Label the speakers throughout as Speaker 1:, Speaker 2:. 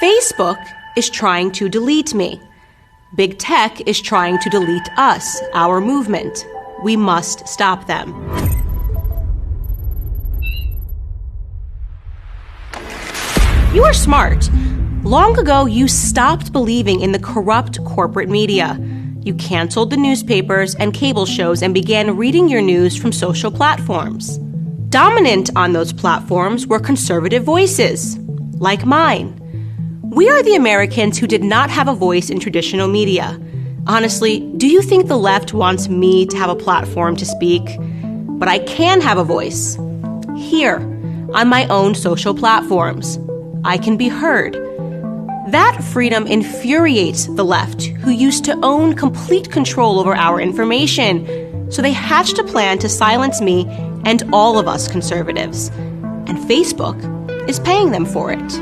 Speaker 1: Facebook is trying to delete me. Big tech is trying to delete us, our movement. We must stop them. You are smart. Long ago, you stopped believing in the corrupt corporate media. You canceled the newspapers and cable shows and began reading your news from social platforms. Dominant on those platforms were conservative voices, like mine. We are the Americans who did not have a voice in traditional media. Honestly, do you think the left wants me to have a platform to speak? But I can have a voice. Here, on my own social platforms. I can be heard. That freedom infuriates the left, who used to own complete control over our information. So they hatched a plan to silence me and all of us conservatives. And Facebook is paying them for it.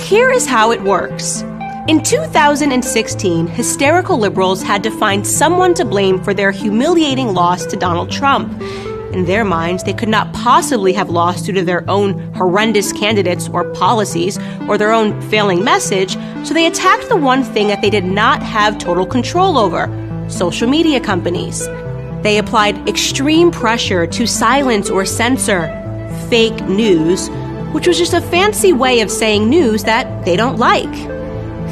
Speaker 1: Here is how it works. In 2016, hysterical liberals had to find someone to blame for their humiliating loss to Donald Trump. In their minds, they could not possibly have lost due to their own horrendous candidates or policies or their own failing message, so they attacked the one thing that they did not have total control over: social media companies. They applied extreme pressure to silence or censor fake news, which was just a fancy way of saying news that they don't like.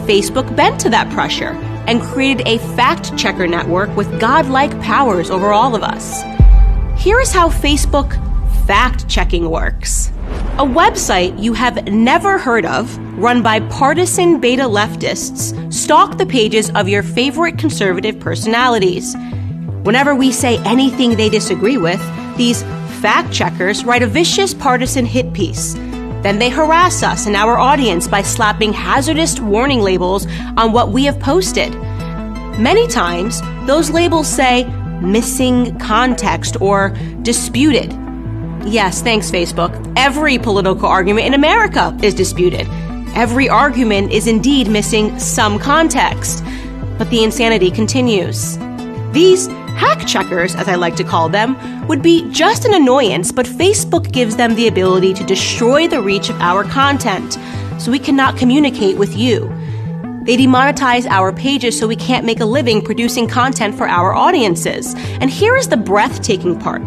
Speaker 1: Facebook bent to that pressure and created a fact-checker network with godlike powers over all of us. Here is how Facebook fact-checking works. A website you have never heard of, run by partisan beta leftists, stalk the pages of your favorite conservative personalities. Whenever we say anything they disagree with, these fact-checkers write a vicious partisan hit piece. Then they harass us and our audience by slapping hazardous warning labels on what we have posted. Many times, those labels say missing context or disputed. Yes, thanks, Facebook. Every political argument in America is disputed. Every argument is indeed missing some context. But the insanity continues. These hack checkers, as I like to call them, would be just an annoyance, but Facebook gives them the ability to destroy the reach of our content, so we cannot communicate with you. They demonetize our pages so we can't make a living producing content for our audiences. And here is the breathtaking part.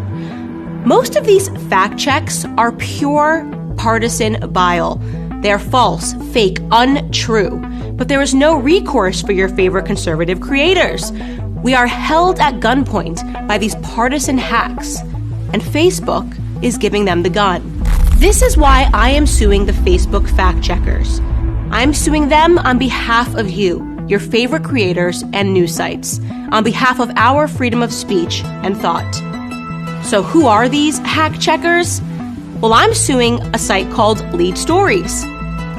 Speaker 1: Most of these fact checks are pure partisan bile. They are false, fake, untrue. But there is no recourse for your favorite conservative creators. We are held at gunpoint by these partisan hacks, and Facebook is giving them the gun. This is why I am suing the Facebook fact checkers. I'm suing them on behalf of you, your favorite creators and news sites, on behalf of our freedom of speech and thought. So who are these hack checkers? Well, I'm suing a site called Lead Stories.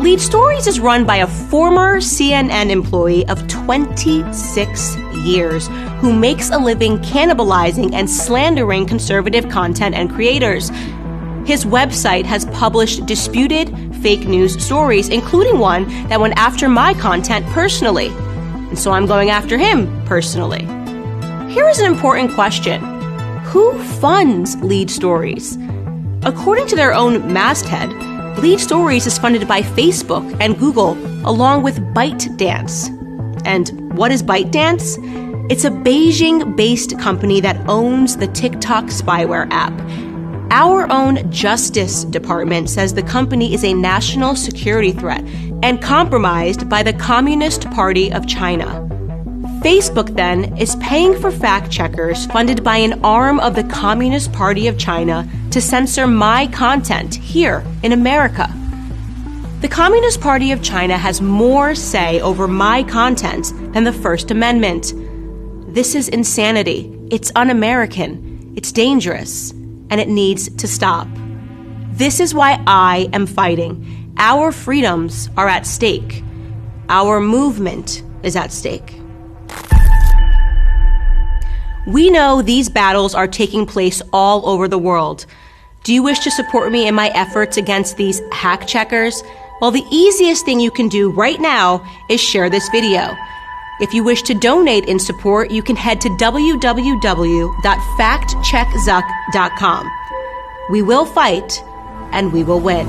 Speaker 1: Lead Stories is run by a former CNN employee of 26 years who makes a living cannibalizing and slandering conservative content and creators. His website has published disputed fake news stories, including one that went after my content personally. And so I'm going after him personally. Here is an important question. Who funds Lead Stories? According to their own masthead, Lead Stories is funded by Facebook and Google, along with ByteDance. And what is ByteDance? It's a Beijing-based company that owns the TikTok spyware app. Our own Justice Department says the company is a national security threat and compromised by the Communist Party of China. Facebook, then, is paying for fact checkers funded by an arm of the Communist Party of China to censor my content here in America. The Communist Party of China has more say over my content than the First Amendment. This is insanity. It's un-American. It's dangerous. And it needs to stop. This is why I am fighting. Our freedoms are at stake. Our movement is at stake. We know these battles are taking place all over the world. Do you wish to support me in my efforts against these hack checkers? Well, the easiest thing you can do right now is share this video. If you wish to donate in support, you can head to www.factcheckzuck.com. We will fight, and we will win.